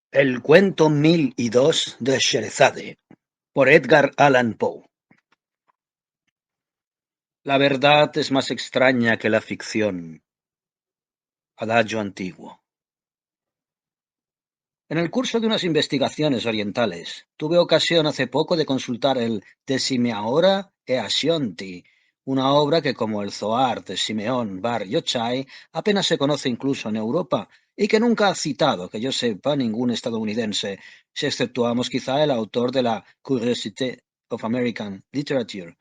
El cuento 1002 de Sherezade, por Edgar Allan Poe. La verdad es más extraña que la ficción. Adagio antiguo. En el curso de unas investigaciones orientales, tuve ocasión hace poco de consultar el De Simeahora e Ascionti, una obra que, como el Zohar de Simeón Bar Yochai, apenas se conoce incluso en Europa y que nunca ha citado, que yo sepa, ningún estadounidense, si exceptuamos quizá el autor de la Curiosité of American Literature,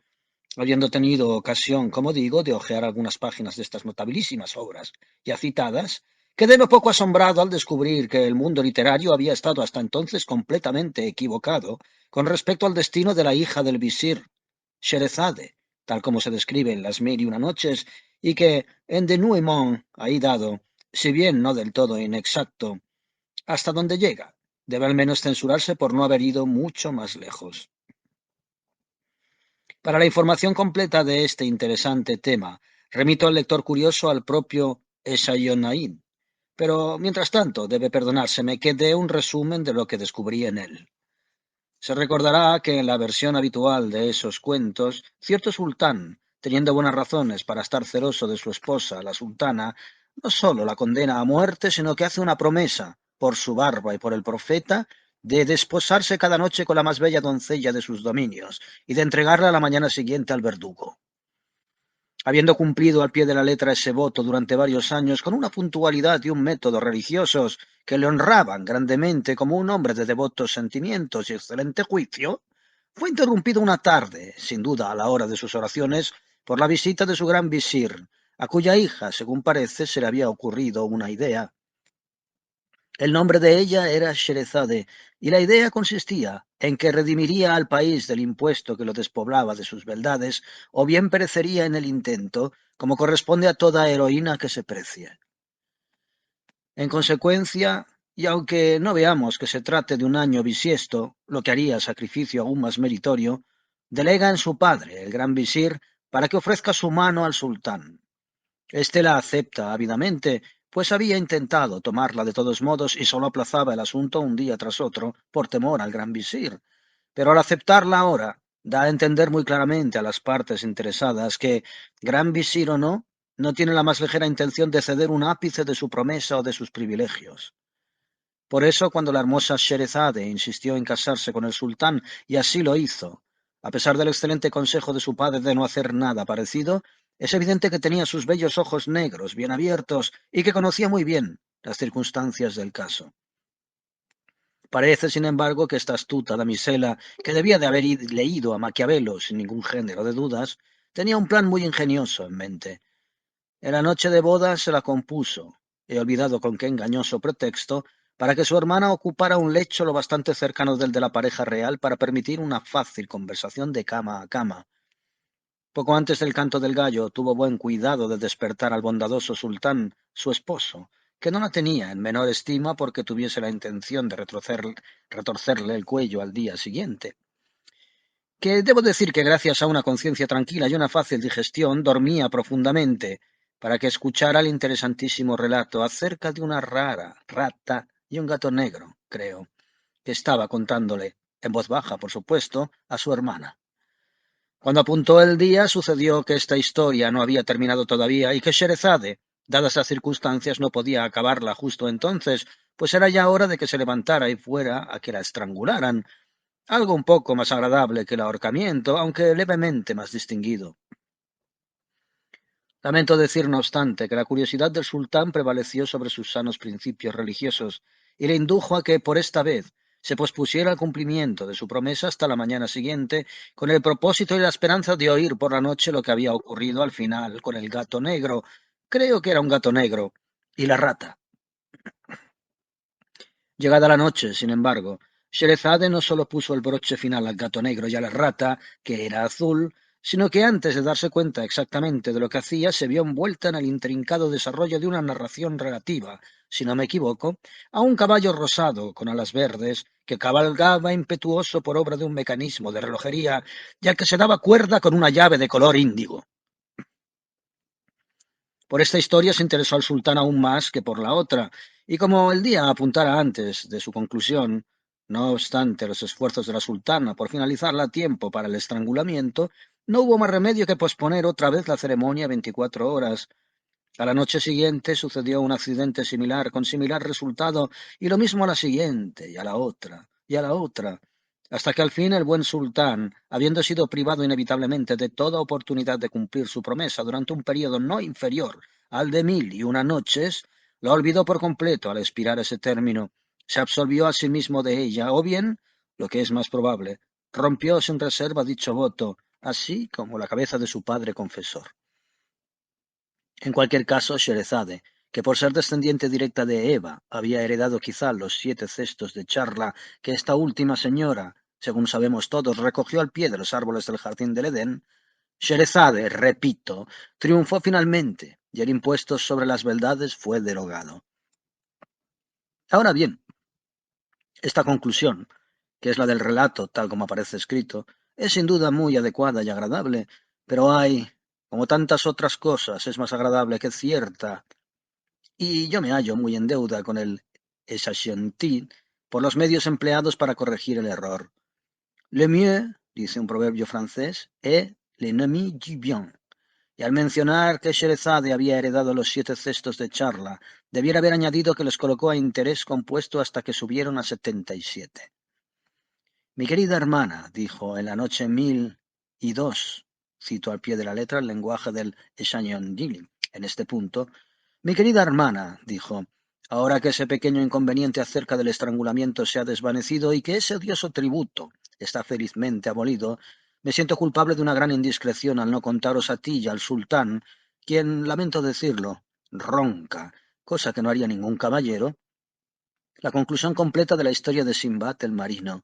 habiendo tenido ocasión, como digo, de hojear algunas páginas de estas notabilísimas obras ya citadas, quedé no poco asombrado al descubrir que el mundo literario había estado hasta entonces completamente equivocado con respecto al destino de la hija del visir, Sherezade, tal como se describe en Las Mil y Una Noches, y que en Denouement, ahí dado, si bien no del todo inexacto, hasta donde llega, debe al menos censurarse por no haber ido mucho más lejos. Para la información completa de este interesante tema, remito al lector curioso al propio Eshayonnaín, pero mientras tanto debe perdonárseme que dé un resumen de lo que descubrí en él. Se recordará que en la versión habitual de esos cuentos, cierto sultán, teniendo buenas razones para estar celoso de su esposa, la sultana, no sólo la condena a muerte, sino que hace una promesa, por su barba y por el profeta, de desposarse cada noche con la más bella doncella de sus dominios y de entregarla a la mañana siguiente al verdugo. Habiendo cumplido al pie de la letra ese voto durante varios años con una puntualidad y un método religiosos que le honraban grandemente como un hombre de devotos sentimientos y excelente juicio, fue interrumpido una tarde, sin duda a la hora de sus oraciones, por la visita de su gran visir, a cuya hija, según parece, se le había ocurrido una idea. El nombre de ella era Sherezade, y la idea consistía en que redimiría al país del impuesto que lo despoblaba de sus beldades, o bien perecería en el intento, como corresponde a toda heroína que se precie. En consecuencia, y aunque no veamos que se trate de un año bisiesto, lo que haría sacrificio aún más meritorio, delega en su padre, el gran visir, para que ofrezca su mano al sultán. Este la acepta ávidamente, pues había intentado tomarla de todos modos y sólo aplazaba el asunto un día tras otro por temor al gran visir. Pero al aceptarla ahora, da a entender muy claramente a las partes interesadas que, gran visir o no, no tiene la más ligera intención de ceder un ápice de su promesa o de sus privilegios. Por eso, cuando la hermosa Sherezade insistió en casarse con el sultán, y así lo hizo, a pesar del excelente consejo de su padre de no hacer nada parecido, es evidente que tenía sus bellos ojos negros bien abiertos y que conocía muy bien las circunstancias del caso. Parece, sin embargo, que esta astuta damisela, que debía de haber leído a Maquiavelo sin ningún género de dudas, tenía un plan muy ingenioso en mente. En la noche de boda se la compuso, he olvidado con qué engañoso pretexto, para que su hermana ocupara un lecho lo bastante cercano del de la pareja real para permitir una fácil conversación de cama a cama. Poco antes del canto del gallo tuvo buen cuidado de despertar al bondadoso sultán, su esposo, que no la tenía en menor estima porque tuviese la intención de retorcerle el cuello al día siguiente. Que debo decir que gracias a una conciencia tranquila y una fácil digestión dormía profundamente para que escuchara el interesantísimo relato acerca de una rara rata y un gato negro, creo, que estaba contándole, en voz baja, por supuesto, a su hermana. Cuando apuntó el día, sucedió que esta historia no había terminado todavía y que Sherezade, dadas las circunstancias, no podía acabarla justo entonces, pues era ya hora de que se levantara y fuera a que la estrangularan, algo un poco más agradable que el ahorcamiento, aunque levemente más distinguido. Lamento decir, no obstante, que la curiosidad del sultán prevaleció sobre sus sanos principios religiosos y le indujo a que, por esta vez, se pospusiera el cumplimiento de su promesa hasta la mañana siguiente, con el propósito y la esperanza de oír por la noche lo que había ocurrido al final con el gato negro. Creo que era un gato negro. Y la rata. Llegada la noche, sin embargo, Sherezade no solo puso el broche final al gato negro y a la rata, que era azul, sino que antes de darse cuenta exactamente de lo que hacía, se vio envuelta en el intrincado desarrollo de una narración relativa, si no me equivoco, a un caballo rosado con alas verdes que cabalgaba impetuoso por obra de un mecanismo de relojería y al que se daba cuerda con una llave de color índigo. Por esta historia se interesó al sultán aún más que por la otra, y como el día apuntara antes de su conclusión, no obstante los esfuerzos de la sultana por finalizarla a tiempo para el estrangulamiento, no hubo más remedio que posponer otra vez la ceremonia 24 horas. A la noche siguiente sucedió un accidente similar, con similar resultado, y lo mismo a la siguiente, y a la otra, y a la otra, hasta que al fin el buen sultán, habiendo sido privado inevitablemente de toda oportunidad de cumplir su promesa durante un período no inferior al de 1001 noches, la olvidó por completo al expirar ese término, se absolvió a sí mismo de ella, o bien, lo que es más probable, rompió sin reserva dicho voto, así como la cabeza de su padre confesor. En cualquier caso, Sherezade, que por ser descendiente directa de Eva, había heredado quizá los 7 cestos de charla que esta última señora, según sabemos todos, recogió al pie de los árboles del jardín del Edén, Sherezade, repito, triunfó finalmente, y el impuesto sobre las beldades fue derogado. Ahora bien, esta conclusión, que es la del relato tal como aparece escrito, es sin duda muy adecuada y agradable, pero hay, como tantas otras cosas, es más agradable que cierta, y yo me hallo muy en deuda con el Essentiel por los medios empleados para corregir el error. Le mieux, dice un proverbio francés, est l'ennemi du bien. Y al mencionar que Sherezade había heredado los 7 cestos de charla, debiera haber añadido que les colocó a interés compuesto hasta que subieron a 77. Mi querida hermana, dijo en la noche 1002, cito al pie de la letra el lenguaje del Essentiel en este punto, mi querida hermana, dijo, ahora que ese pequeño inconveniente acerca del estrangulamiento se ha desvanecido y que ese odioso tributo está felizmente abolido, me siento culpable de una gran indiscreción al no contaros a ti y al sultán, quien, lamento decirlo, ronca, cosa que no haría ningún caballero, la conclusión completa de la historia de Simbad el marino.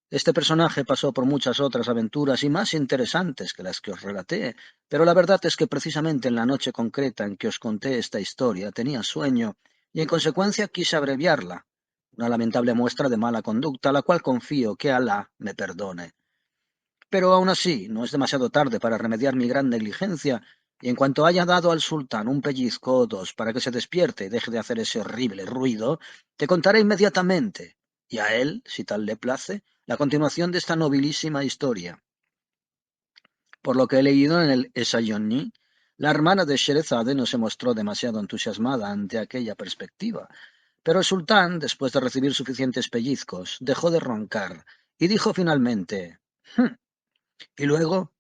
Este personaje pasó por muchas otras aventuras y más interesantes que las que os relaté, pero la verdad es que precisamente en la noche concreta en que os conté esta historia tenía sueño y en consecuencia quise abreviarla, una lamentable muestra de mala conducta, la cual confío que Alá me perdone. Pero aún así, no es demasiado tarde para remediar mi gran negligencia, y en cuanto haya dado al sultán un pellizco o dos para que se despierte y deje de hacer ese horrible ruido, te contaré inmediatamente, y a él, si tal le place, la continuación de esta nobilísima historia. Por lo que he leído en el Essayonni, la hermana de Sherezade no se mostró demasiado entusiasmada ante aquella perspectiva, pero el sultán, después de recibir suficientes pellizcos, dejó de roncar y dijo finalmente, y luego,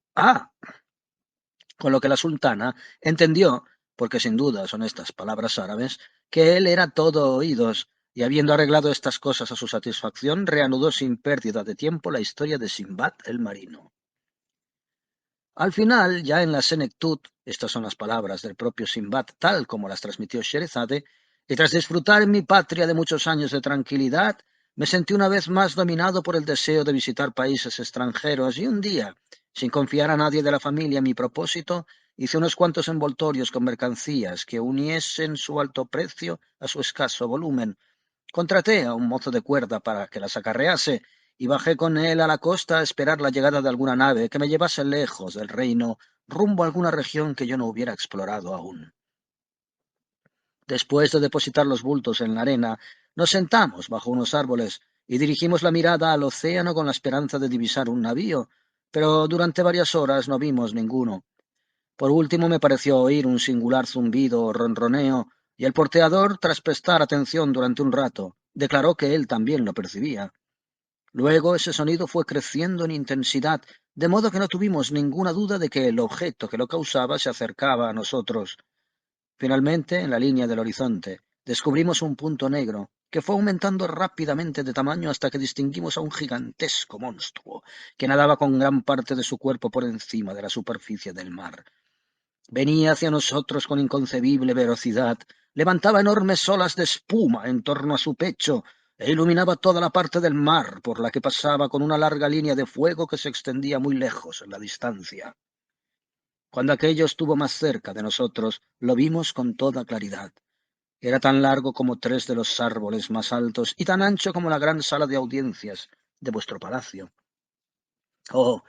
con lo que la sultana entendió, porque sin duda son estas palabras árabes, que él era todo oídos, y habiendo arreglado estas cosas a su satisfacción, reanudó sin pérdida de tiempo la historia de Simbad el marino. Al final, ya en la senectud, estas son las palabras del propio Simbad, tal como las transmitió Sherezade, y tras disfrutar en mi patria de muchos años de tranquilidad, me sentí una vez más dominado por el deseo de visitar países extranjeros, y un día, sin confiar a nadie de la familia en mi propósito, hice unos cuantos envoltorios con mercancías que uniesen su alto precio a su escaso volumen. Contraté a un mozo de cuerda para que las acarrease, y bajé con él a la costa a esperar la llegada de alguna nave que me llevase lejos del reino, rumbo a alguna región que yo no hubiera explorado aún. Después de depositar los bultos en la arena, nos sentamos bajo unos árboles y dirigimos la mirada al océano con la esperanza de divisar un navío, pero durante varias horas no vimos ninguno. Por último me pareció oír un singular zumbido o ronroneo, y el porteador, tras prestar atención durante un rato, declaró que él también lo percibía. Luego ese sonido fue creciendo en intensidad, de modo que no tuvimos ninguna duda de que el objeto que lo causaba se acercaba a nosotros. Finalmente, en la línea del horizonte, descubrimos un punto negro, que fue aumentando rápidamente de tamaño hasta que distinguimos a un gigantesco monstruo, que nadaba con gran parte de su cuerpo por encima de la superficie del mar. Venía hacia nosotros con inconcebible velocidad, levantaba enormes olas de espuma en torno a su pecho e iluminaba toda la parte del mar por la que pasaba con una larga línea de fuego que se extendía muy lejos en la distancia. Cuando aquello estuvo más cerca de nosotros, lo vimos con toda claridad. Era tan largo como 3 de los árboles más altos y tan ancho como la gran sala de audiencias de vuestro palacio. Oh,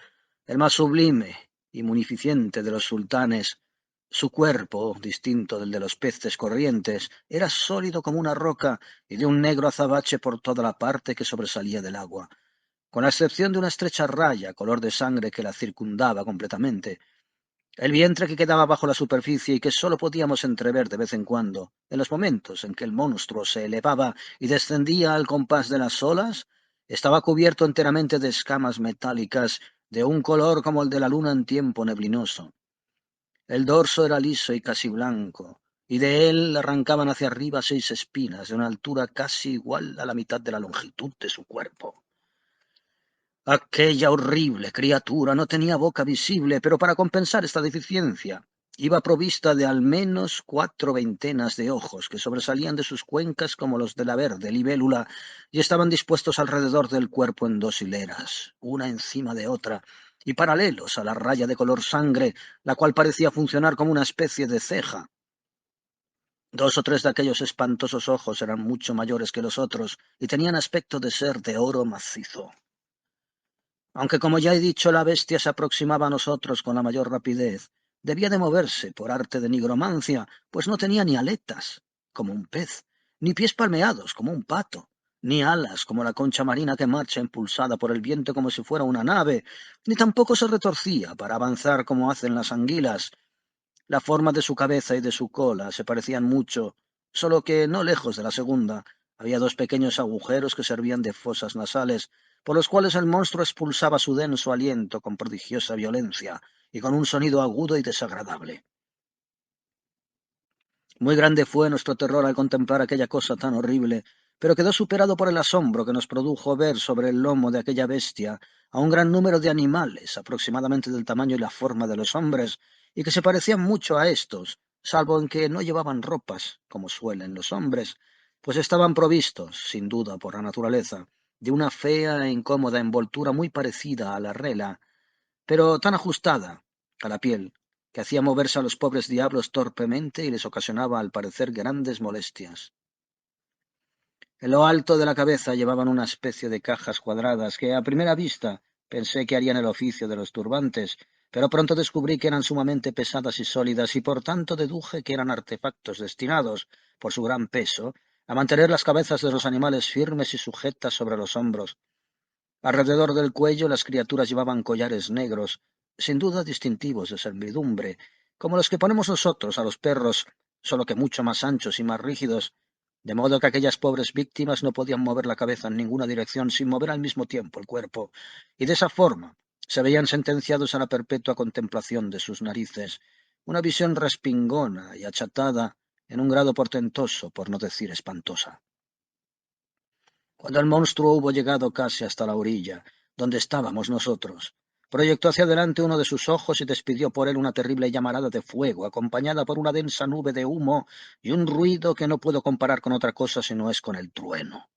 el más sublime y munificente de los sultanes, Su cuerpo, distinto del de los peces corrientes, era sólido como una roca y de un negro azabache por toda la parte que sobresalía del agua, con la excepción de una estrecha raya color de sangre que la circundaba completamente. El vientre que quedaba bajo la superficie y que sólo podíamos entrever de vez en cuando, en los momentos en que el monstruo se elevaba y descendía al compás de las olas, estaba cubierto enteramente de escamas metálicas de un color como el de la luna en tiempo neblinoso. El dorso era liso y casi blanco, y de él arrancaban hacia arriba 6 espinas de una altura casi igual a la mitad de la longitud de su cuerpo. Aquella horrible criatura no tenía boca visible, pero para compensar esta deficiencia, iba provista de al menos 4 ventenas de ojos que sobresalían de sus cuencas como los de la verde libélula y estaban dispuestos alrededor del cuerpo en 2 hileras, una encima de otra, y paralelos a la raya de color sangre, la cual parecía funcionar como una especie de ceja. 2 o 3 de aquellos espantosos ojos eran mucho mayores que los otros y tenían aspecto de ser de oro macizo. Aunque, como ya he dicho, la bestia se aproximaba a nosotros con la mayor rapidez, debía de moverse por arte de nigromancia, pues no tenía ni aletas, como un pez, ni pies palmeados, como un pato, ni alas, como la concha marina que marcha impulsada por el viento como si fuera una nave, ni tampoco se retorcía para avanzar como hacen las anguilas. La forma de su cabeza y de su cola se parecían mucho, solo que no lejos de la segunda había 2 pequeños agujeros que servían de fosas nasales, por los cuales el monstruo expulsaba su denso aliento con prodigiosa violencia y con un sonido agudo y desagradable. Muy grande fue nuestro terror al contemplar aquella cosa tan horrible, pero quedó superado por el asombro que nos produjo ver sobre el lomo de aquella bestia a un gran número de animales, aproximadamente del tamaño y la forma de los hombres, y que se parecían mucho a estos, salvo en que no llevaban ropas, como suelen los hombres, pues estaban provistos, sin duda por la naturaleza, de una fea e incómoda envoltura muy parecida a la rela, pero tan ajustada a la piel, que hacía moverse a los pobres diablos torpemente y les ocasionaba al parecer grandes molestias. En lo alto de la cabeza llevaban una especie de cajas cuadradas que a primera vista pensé que harían el oficio de los turbantes, pero pronto descubrí que eran sumamente pesadas y sólidas y por tanto deduje que eran artefactos destinados, por su gran peso, a mantener las cabezas de los animales firmes y sujetas sobre los hombros. Alrededor del cuello las criaturas llevaban collares negros, sin duda distintivos de servidumbre, como los que ponemos nosotros a los perros, solo que mucho más anchos y más rígidos, de modo que aquellas pobres víctimas no podían mover la cabeza en ninguna dirección sin mover al mismo tiempo el cuerpo, y de esa forma se veían sentenciados a la perpetua contemplación de sus narices, una visión respingona y achatada en un grado portentoso, por no decir espantosa. Cuando el monstruo hubo llegado casi hasta la orilla, donde estábamos nosotros, proyectó hacia adelante uno de sus ojos y despidió por él una terrible llamarada de fuego, acompañada por una densa nube de humo y un ruido que no puedo comparar con otra cosa si no es con el trueno.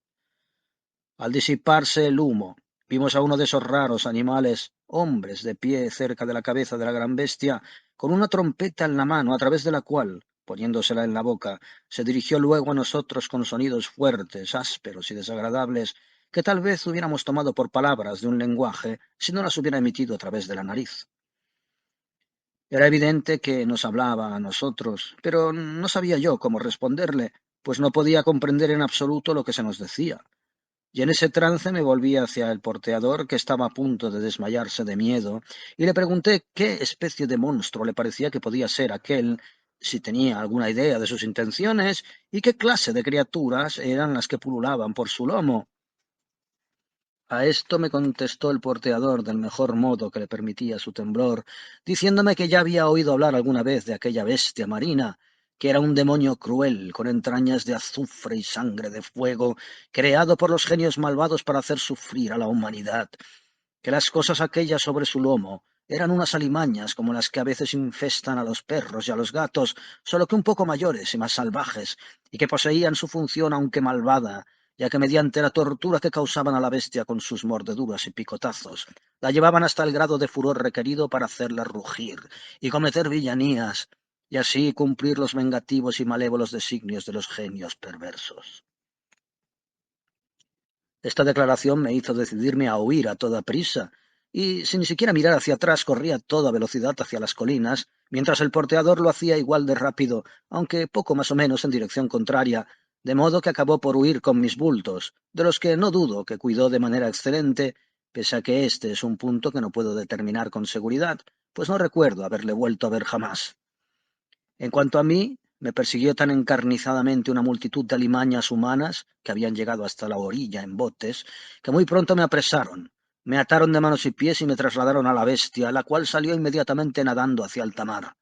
Al disiparse el humo, vimos a uno de esos raros animales, hombres, de pie cerca de la cabeza de la gran bestia, con una trompeta en la mano, a través de la cual, poniéndosela en la boca, se dirigió luego a nosotros con sonidos fuertes, ásperos y desagradables, que tal vez hubiéramos tomado por palabras de un lenguaje si no las hubiera emitido a través de la nariz. Era evidente que nos hablaba a nosotros, pero no sabía yo cómo responderle, pues no podía comprender en absoluto lo que se nos decía. Y en ese trance me volví hacia el porteador, que estaba a punto de desmayarse de miedo, y le pregunté qué especie de monstruo le parecía que podía ser aquel, si tenía alguna idea de sus intenciones, y qué clase de criaturas eran las que pululaban por su lomo. A esto me contestó el porteador del mejor modo que le permitía su temblor, diciéndome que ya había oído hablar alguna vez de aquella bestia marina, que era un demonio cruel, con entrañas de azufre y sangre de fuego, creado por los genios malvados para hacer sufrir a la humanidad, que las cosas aquellas sobre su lomo eran unas alimañas como las que a veces infestan a los perros y a los gatos, solo que un poco mayores y más salvajes, y que poseían su función aunque malvada, ya que mediante la tortura que causaban a la bestia con sus mordeduras y picotazos, la llevaban hasta el grado de furor requerido para hacerla rugir y cometer villanías, y así cumplir los vengativos y malévolos designios de los genios perversos. Esta declaración me hizo decidirme a huir a toda prisa, y sin ni siquiera mirar hacia atrás corría a toda velocidad hacia las colinas, mientras el porteador lo hacía igual de rápido, aunque poco más o menos en dirección contraria, de modo que acabó por huir con mis bultos, de los que no dudo que cuidó de manera excelente, pese a que este es un punto que no puedo determinar con seguridad, pues no recuerdo haberle vuelto a ver jamás. En cuanto a mí, me persiguió tan encarnizadamente una multitud de alimañas humanas, que habían llegado hasta la orilla en botes, que muy pronto me apresaron, me ataron de manos y pies y me trasladaron a la bestia, la cual salió inmediatamente nadando hacia alta mar.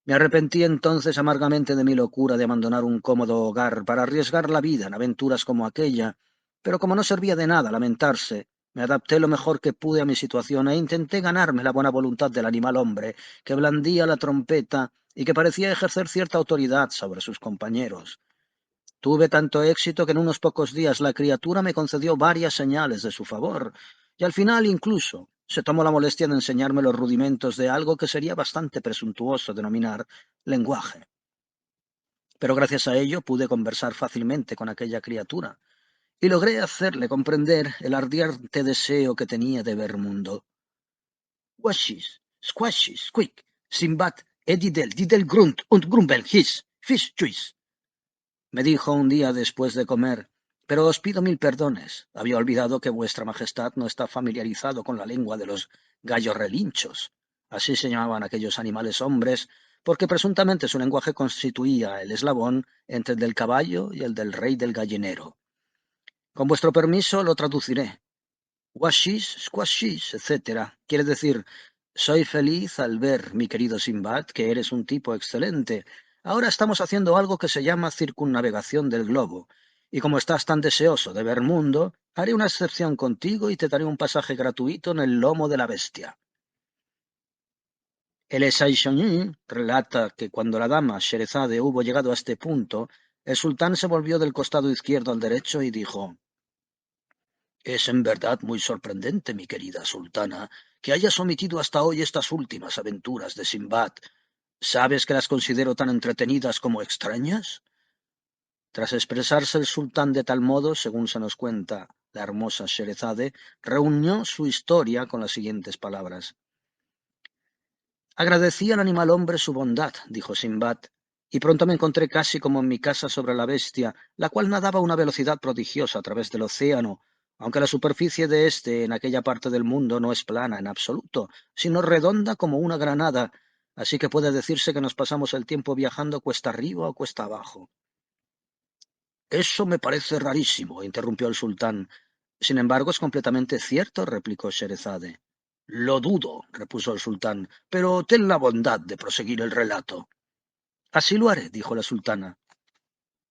Me arrepentí entonces amargamente de mi locura de abandonar un cómodo hogar para arriesgar la vida en aventuras como aquella, pero como no servía de nada lamentarse, me adapté lo mejor que pude a mi situación e intenté ganarme la buena voluntad del animal hombre, que blandía la trompeta y que parecía ejercer cierta autoridad sobre sus compañeros. Tuve tanto éxito que en unos pocos días la criatura me concedió varias señales de su favor, y al final incluso se tomó la molestia de enseñarme los rudimentos de algo que sería bastante presuntuoso denominar lenguaje. Pero gracias a ello pude conversar fácilmente con aquella criatura, y logré hacerle comprender el ardiente deseo que tenía de ver mundo. Washies, squashies, quick, Simbad, didel grunt und grumbel his, fish juice, me dijo un día después de comer, pero os pido mil perdones. Había olvidado que vuestra majestad no está familiarizado con la lengua de los gallos relinchos. Así se llamaban aquellos animales hombres, porque presuntamente su lenguaje constituía el eslabón entre el del caballo y el del rey del gallinero. Con vuestro permiso lo traduciré. Washish, squashish, etc. Quiere decir, soy feliz al ver, mi querido Simbad, que eres un tipo excelente. Ahora estamos haciendo algo que se llama circunnavegación del globo, y como estás tan deseoso de ver mundo, haré una excepción contigo y te daré un pasaje gratuito en el lomo de la bestia. El Essaïchoni relata que cuando la dama Sherezade hubo llegado a este punto, el sultán se volvió del costado izquierdo al derecho y dijo: Es en verdad muy sorprendente, mi querida sultana, que hayas omitido hasta hoy estas últimas aventuras de Simbad. ¿Sabes que las considero tan entretenidas como extrañas? Tras expresarse el sultán de tal modo, según se nos cuenta la hermosa Sherezade, reunió su historia con las siguientes palabras. Agradecí al animal hombre su bondad, dijo Simbad, y pronto me encontré casi como en mi casa sobre la bestia, la cual nadaba a una velocidad prodigiosa a través del océano, aunque la superficie de éste en aquella parte del mundo no es plana en absoluto, sino redonda como una granada, así que puede decirse que nos pasamos el tiempo viajando cuesta arriba o cuesta abajo. Eso me parece rarísimo, interrumpió el sultán. Sin embargo, es completamente cierto, replicó Sherezade. Lo dudo, repuso el sultán, pero ten la bondad de proseguir el relato. Así lo haré, dijo la sultana.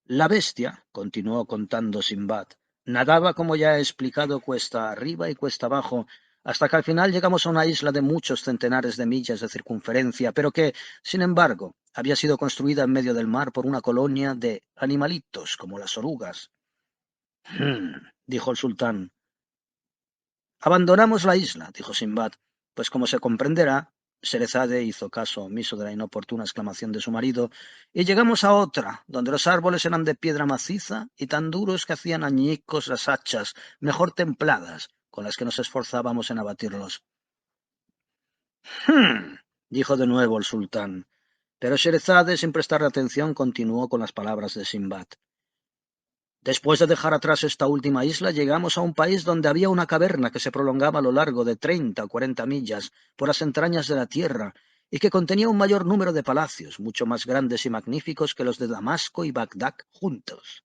La bestia, continuó contando Simbad, nadaba, como ya he explicado, cuesta arriba y cuesta abajo, hasta que al final llegamos a una isla de muchos centenares de millas de circunferencia, pero que, sin embargo, había sido construida en medio del mar por una colonia de animalitos como las orugas. Dijo el sultán. Abandonamos la isla, dijo Simbad, pues como se comprenderá, Sherezade hizo caso omiso de la inoportuna exclamación de su marido, y llegamos a otra, donde los árboles eran de piedra maciza y tan duros que hacían añicos las hachas, mejor templadas, con las que nos esforzábamos en abatirlos. Dijo de nuevo el sultán, pero Sherezade, sin prestarle atención, continuó con las palabras de Simbad. Después de dejar atrás esta última isla, llegamos a un país donde había una caverna que se prolongaba a lo largo de 30 o 40 millas por las entrañas de la tierra y que contenía un mayor número de palacios, mucho más grandes y magníficos que los de Damasco y Bagdad juntos.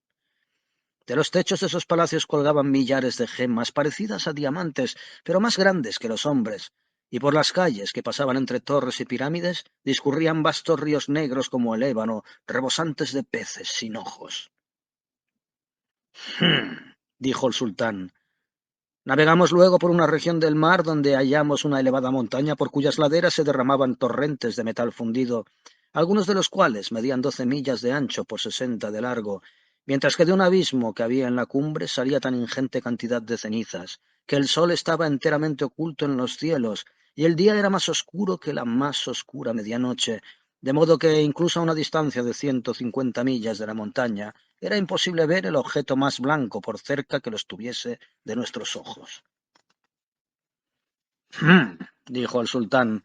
De los techos de esos palacios colgaban millares de gemas parecidas a diamantes, pero más grandes que los hombres, y por las calles que pasaban entre torres y pirámides discurrían vastos ríos negros como el ébano, rebosantes de peces sin ojos. Dijo el sultán. Navegamos luego por una región del mar donde hallamos una elevada montaña por cuyas laderas se derramaban torrentes de metal fundido, algunos de los cuales medían 12 millas de ancho por 60 de largo, mientras que de un abismo que había en la cumbre salía tan ingente cantidad de cenizas, que el sol estaba enteramente oculto en los cielos, y el día era más oscuro que la más oscura medianoche, de modo que incluso a una distancia de 150 millas de la montaña, era imposible ver el objeto más blanco por cerca que lo estuviese de nuestros ojos. dijo el sultán.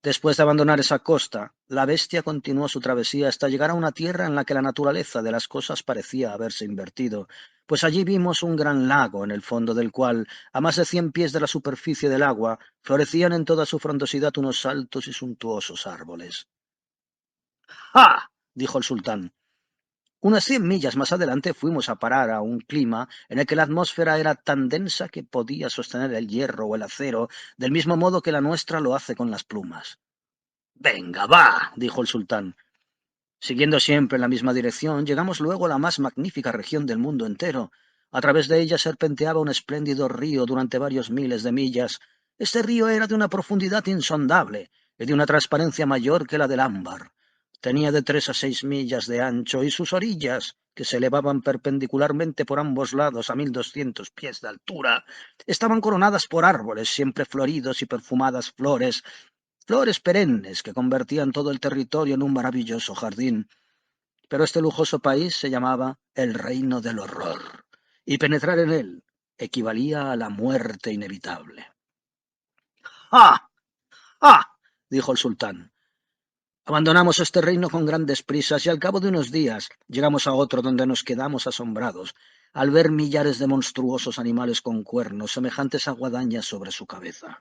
Después de abandonar esa costa, la bestia continuó su travesía hasta llegar a una tierra en la que la naturaleza de las cosas parecía haberse invertido, pues allí vimos un gran lago en el fondo del cual, a más de 100 pies de la superficie del agua, florecían en toda su frondosidad unos altos y suntuosos árboles. ¡Ah! Dijo el sultán. Unas 100 millas más adelante fuimos a parar a un clima en el que la atmósfera era tan densa que podía sostener el hierro o el acero, del mismo modo que la nuestra lo hace con las plumas. Venga, va, dijo el sultán. Siguiendo siempre en la misma dirección, llegamos luego a la más magnífica región del mundo entero. A través de ella serpenteaba un espléndido río durante varios miles de millas. Este río era de una profundidad insondable y de una transparencia mayor que la del ámbar. Tenía de 3 a 6 millas de ancho y sus orillas, que se elevaban perpendicularmente por ambos lados a 1200 pies de altura, estaban coronadas por árboles siempre floridos y perfumadas flores perennes que convertían todo el territorio en un maravilloso jardín. Pero este lujoso país se llamaba el Reino del Horror, y penetrar en él equivalía a la muerte inevitable. ¡Ah! ¡Ah! Dijo el sultán. Abandonamos este reino con grandes prisas y al cabo de unos días llegamos a otro donde nos quedamos asombrados al ver millares de monstruosos animales con cuernos semejantes a guadañas sobre su cabeza.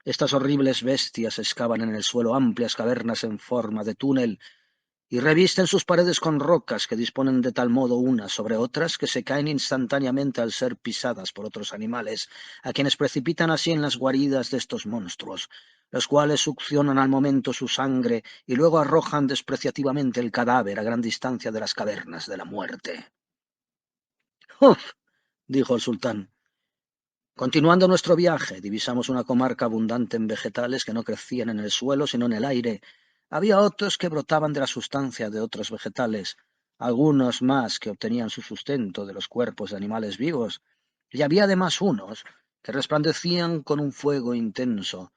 Estas horribles bestias excavan en el suelo amplias cavernas en forma de túnel y revisten sus paredes con rocas que disponen de tal modo unas sobre otras que se caen instantáneamente al ser pisadas por otros animales, a quienes precipitan así en las guaridas de estos monstruos, los cuales succionan al momento su sangre y luego arrojan despreciativamente el cadáver a gran distancia de las cavernas de la muerte. ¡Uf! Dijo el sultán. Continuando nuestro viaje, divisamos una comarca abundante en vegetales que no crecían en el suelo, sino en el aire. Había otros que brotaban de la sustancia de otros vegetales, algunos más que obtenían su sustento de los cuerpos de animales vivos, y había además unos que resplandecían con un fuego intenso,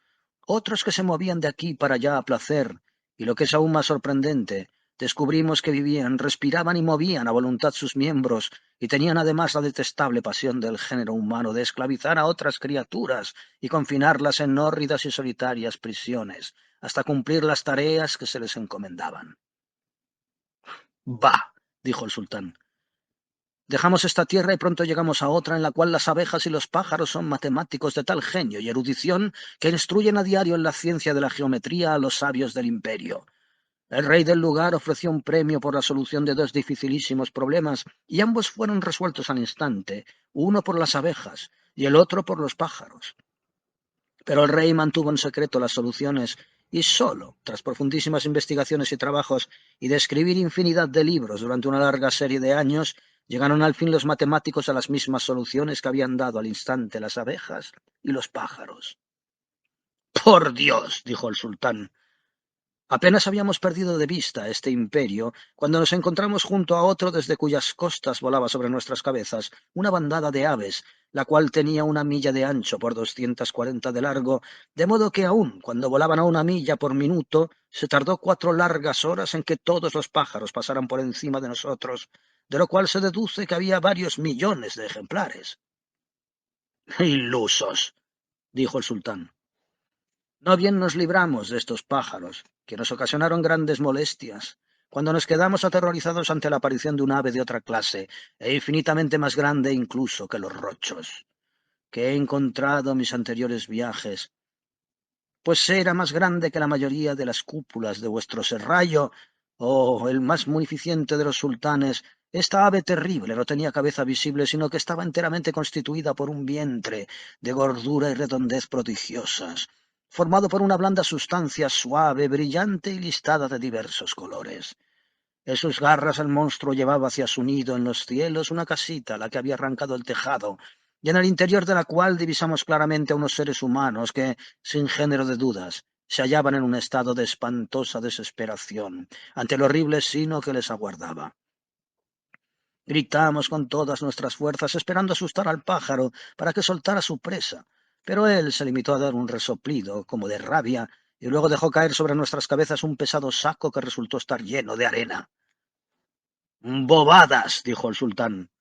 otros que se movían de aquí para allá a placer, y lo que es aún más sorprendente, descubrimos que vivían, respiraban y movían a voluntad sus miembros, y tenían además la detestable pasión del género humano de esclavizar a otras criaturas y confinarlas en hórridas y solitarias prisiones, hasta cumplir las tareas que se les encomendaban. Bah, dijo el sultán. Dejamos esta tierra y pronto llegamos a otra en la cual las abejas y los pájaros son matemáticos de tal genio y erudición que instruyen a diario en la ciencia de la geometría a los sabios del imperio. El rey del lugar ofreció un premio por la solución de dos dificilísimos problemas, y ambos fueron resueltos al instante, uno por las abejas y el otro por los pájaros. Pero el rey mantuvo en secreto las soluciones, y solo, tras profundísimas investigaciones y trabajos, y de escribir infinidad de libros durante una larga serie de años, llegaron al fin los matemáticos a las mismas soluciones que habían dado al instante las abejas y los pájaros. ¡Por Dios! Dijo el sultán. Apenas habíamos perdido de vista este imperio cuando nos encontramos junto a otro desde cuyas costas volaba sobre nuestras cabezas una bandada de aves, la cual tenía 1 milla de ancho por 240 de largo, de modo que aun cuando volaban a 1 milla por minuto, se tardó 4 largas horas en que todos los pájaros pasaran por encima de nosotros, de lo cual se deduce que había varios millones de ejemplares. ¡Ilusos! Dijo el sultán. No bien nos libramos de estos pájaros, que nos ocasionaron grandes molestias, cuando nos quedamos aterrorizados ante la aparición de un ave de otra clase, e infinitamente más grande incluso que los rochos, que he encontrado en mis anteriores viajes, pues era más grande que la mayoría de las cúpulas de vuestro serrallo, el más munificente de los sultanes. Esta ave terrible no tenía cabeza visible, sino que estaba enteramente constituida por un vientre de gordura y redondez prodigiosas, formado por una blanda sustancia suave, brillante y listada de diversos colores. En sus garras el monstruo llevaba hacia su nido en los cielos una casita a la que había arrancado el tejado, y en el interior de la cual divisamos claramente a unos seres humanos que, sin género de dudas, se hallaban en un estado de espantosa desesperación ante el horrible sino que les aguardaba. Gritamos con todas nuestras fuerzas, esperando asustar al pájaro para que soltara su presa, pero él se limitó a dar un resoplido, como de rabia, y luego dejó caer sobre nuestras cabezas un pesado saco que resultó estar lleno de arena. —¡Bobadas! —dijo el sultán.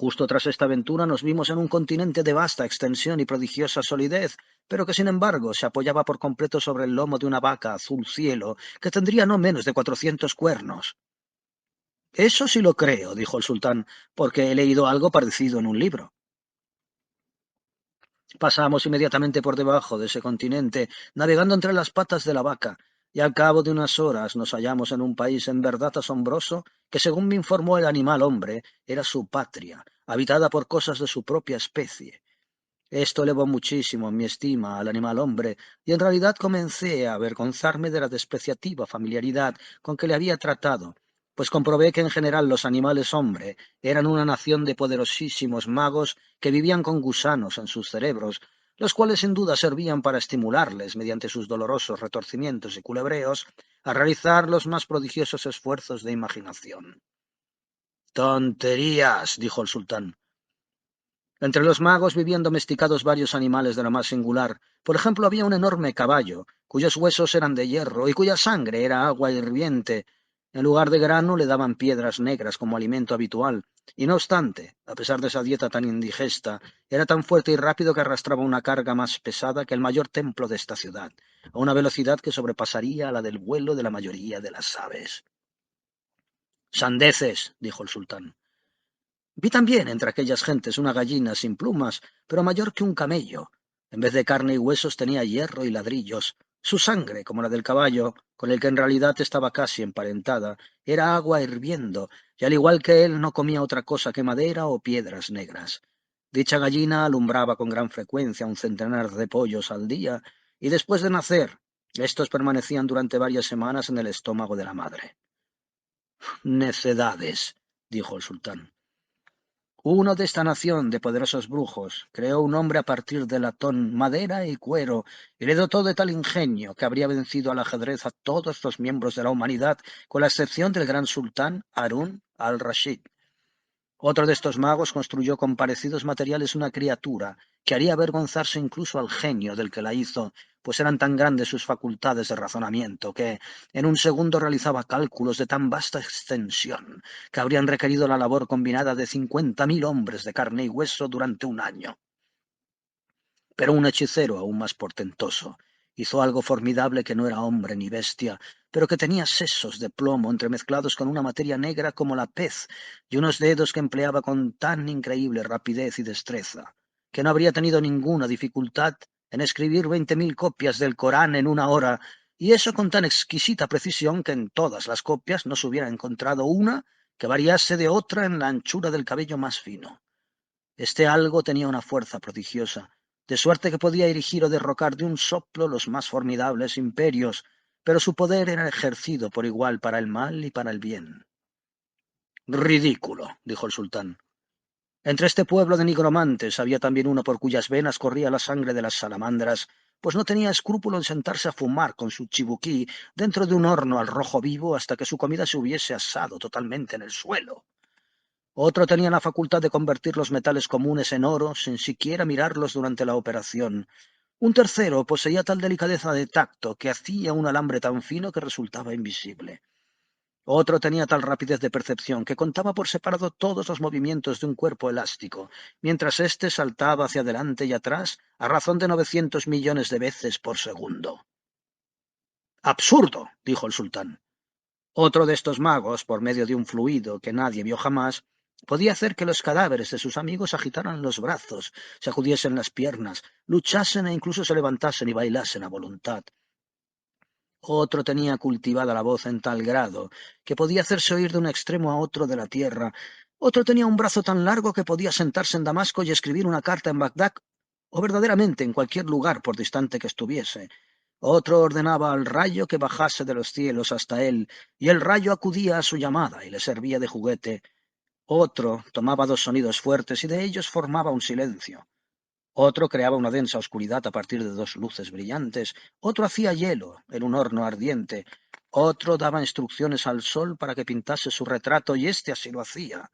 Justo tras esta aventura nos vimos en un continente de vasta extensión y prodigiosa solidez, pero que sin embargo se apoyaba por completo sobre el lomo de una vaca azul cielo, que tendría no menos de 400 cuernos. Eso sí lo creo, dijo el sultán, porque he leído algo parecido en un libro. Pasamos inmediatamente por debajo de ese continente, navegando entre las patas de la vaca, y al cabo de unas horas nos hallamos en un país en verdad asombroso, que según me informó el animal hombre, era su patria, habitada por cosas de su propia especie. Esto elevó muchísimo mi estima al animal hombre, y en realidad comencé a avergonzarme de la despreciativa familiaridad con que le había tratado, pues comprobé que en general los animales hombre eran una nación de poderosísimos magos que vivían con gusanos en sus cerebros, los cuales sin duda servían para estimularles, mediante sus dolorosos retorcimientos y culebreos, a realizar los más prodigiosos esfuerzos de imaginación. Tonterías, dijo el sultán. Entre los magos vivían domesticados varios animales de lo más singular. Por ejemplo, había un enorme caballo, cuyos huesos eran de hierro y cuya sangre era agua hirviente. En lugar de grano le daban piedras negras como alimento habitual, y no obstante, a pesar de esa dieta tan indigesta, era tan fuerte y rápido que arrastraba una carga más pesada que el mayor templo de esta ciudad, a una velocidad que sobrepasaría a la del vuelo de la mayoría de las aves. Sandeces, dijo el sultán. Vi también entre aquellas gentes una gallina sin plumas, pero mayor que un camello. En vez de carne y huesos tenía hierro y ladrillos. Su sangre, como la del caballo, con el que en realidad estaba casi emparentada, era agua hirviendo, y al igual que él no comía otra cosa que madera o piedras negras. Dicha gallina alumbraba con gran frecuencia un centenar de pollos al día, y después de nacer, estos permanecían durante varias semanas en el estómago de la madre. Necedades, dijo el sultán. Uno de esta nación de poderosos brujos creó un hombre a partir de latón, madera y cuero, y le dotó de tal ingenio que habría vencido al ajedrez a todos los miembros de la humanidad, con la excepción del gran sultán Harún al-Rashid. Otro de estos magos construyó con parecidos materiales una criatura que haría avergonzarse incluso al genio del que la hizo, pues eran tan grandes sus facultades de razonamiento que en un segundo realizaba cálculos de tan vasta extensión que habrían requerido la labor combinada de 50.000 hombres de carne y hueso durante un año. Pero un hechicero aún más portentoso hizo algo formidable que no era hombre ni bestia, pero que tenía sesos de plomo entremezclados con una materia negra como la pez, y unos dedos que empleaba con tan increíble rapidez y destreza, que no habría tenido ninguna dificultad en escribir 20.000 copias del Corán en una hora, y eso con tan exquisita precisión que en todas las copias no se hubiera encontrado una que variase de otra en la anchura del cabello más fino. Este algo tenía una fuerza prodigiosa, de suerte que podía erigir o derrocar de un soplo los más formidables imperios, pero su poder era ejercido por igual para el mal y para el bien. Ridículo, dijo el sultán. Entre este pueblo de nigromantes había también uno por cuyas venas corría la sangre de las salamandras, pues no tenía escrúpulo en sentarse a fumar con su chibuquí dentro de un horno al rojo vivo hasta que su comida se hubiese asado totalmente en el suelo. Otro tenía la facultad de convertir los metales comunes en oro sin siquiera mirarlos durante la operación. Un tercero poseía tal delicadeza de tacto que hacía un alambre tan fino que resultaba invisible. Otro tenía tal rapidez de percepción que contaba por separado todos los movimientos de un cuerpo elástico, mientras éste saltaba hacia adelante y atrás a razón de 900 millones de veces por segundo. ¡Absurdo!, dijo el sultán. Otro de estos magos, por medio de un fluido que nadie vio jamás, podía hacer que los cadáveres de sus amigos agitaran los brazos, sacudiesen las piernas, luchasen e incluso se levantasen y bailasen a voluntad. Otro tenía cultivada la voz en tal grado que podía hacerse oír de un extremo a otro de la tierra. Otro tenía un brazo tan largo que podía sentarse en Damasco y escribir una carta en Bagdad, o verdaderamente en cualquier lugar por distante que estuviese. Otro ordenaba al rayo que bajase de los cielos hasta él, y el rayo acudía a su llamada y le servía de juguete. Otro tomaba dos sonidos fuertes y de ellos formaba un silencio. Otro creaba una densa oscuridad a partir de dos luces brillantes. Otro hacía hielo en un horno ardiente. Otro daba instrucciones al sol para que pintase su retrato, y éste así lo hacía.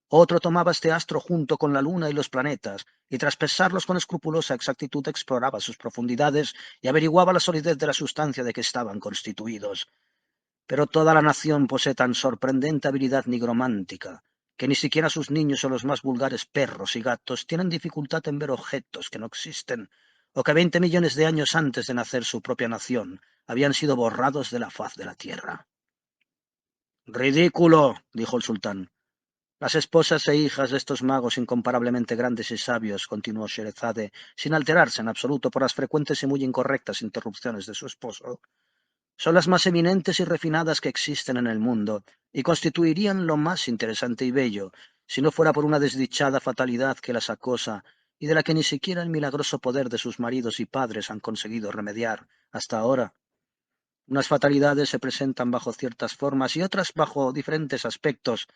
Otro tomaba este astro junto con la luna y los planetas, y tras pesarlos con escrupulosa exactitud exploraba sus profundidades y averiguaba la solidez de la sustancia de que estaban constituidos. Pero toda la nación posee tan sorprendente habilidad nigromántica, que ni siquiera sus niños o los más vulgares perros y gatos tienen dificultad en ver objetos que no existen, o que 20 millones de años antes de nacer su propia nación habían sido borrados de la faz de la tierra. —¡Ridículo! —dijo el sultán. Las esposas e hijas de estos magos incomparablemente grandes y sabios, continuó Sherezade, sin alterarse en absoluto por las frecuentes y muy incorrectas interrupciones de su esposo, son las más eminentes y refinadas que existen en el mundo, y constituirían lo más interesante y bello, si no fuera por una desdichada fatalidad que las acosa, y de la que ni siquiera el milagroso poder de sus maridos y padres han conseguido remediar hasta ahora. Unas fatalidades se presentan bajo ciertas formas y otras bajo diferentes aspectos,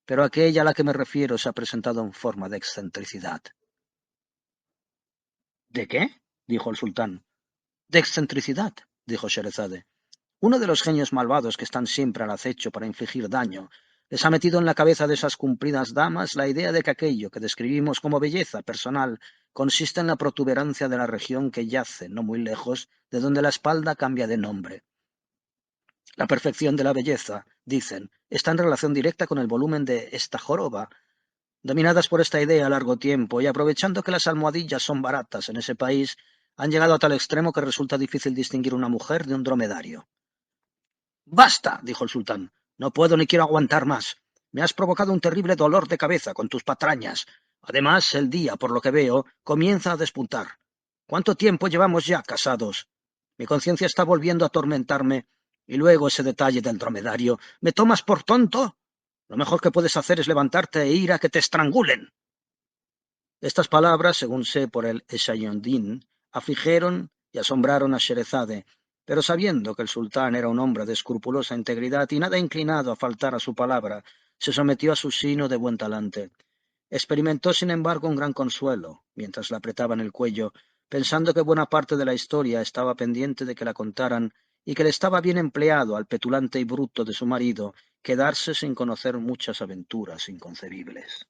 pero aquella a la que me refiero se ha presentado en forma de excentricidad. ¿De qué? Dijo el sultán. De excentricidad, dijo Sherezade. Uno de los genios malvados que están siempre al acecho para infligir daño les ha metido en la cabeza de esas cumplidas damas la idea de que aquello que describimos como belleza personal consiste en la protuberancia de la región que yace no muy lejos de donde la espalda cambia de nombre. La perfección de la belleza, dicen, está en relación directa con el volumen de esta joroba. Dominadas por esta idea a largo tiempo y aprovechando que las almohadillas son baratas en ese país, han llegado a tal extremo que resulta difícil distinguir una mujer de un dromedario. —¡Basta! —dijo el sultán—. No puedo ni quiero aguantar más. Me has provocado un terrible dolor de cabeza con tus patrañas. Además, el día, por lo que veo, comienza a despuntar. ¿Cuánto tiempo llevamos ya casados? Mi conciencia está volviendo a atormentarme. Y luego ese detalle del dromedario. ¿Me tomas por tonto? Lo mejor que puedes hacer es levantarte e ir a que te estrangulen. Estas palabras, según sé por el Eshayondin, afligieron y asombraron a Sherezade, pero sabiendo que el sultán era un hombre de escrupulosa integridad y nada inclinado a faltar a su palabra, se sometió a su sino de buen talante. Experimentó, sin embargo, un gran consuelo, mientras la apretaban el cuello, pensando que buena parte de la historia estaba pendiente de que la contaran y que le estaba bien empleado al petulante y bruto de su marido quedarse sin conocer muchas aventuras inconcebibles.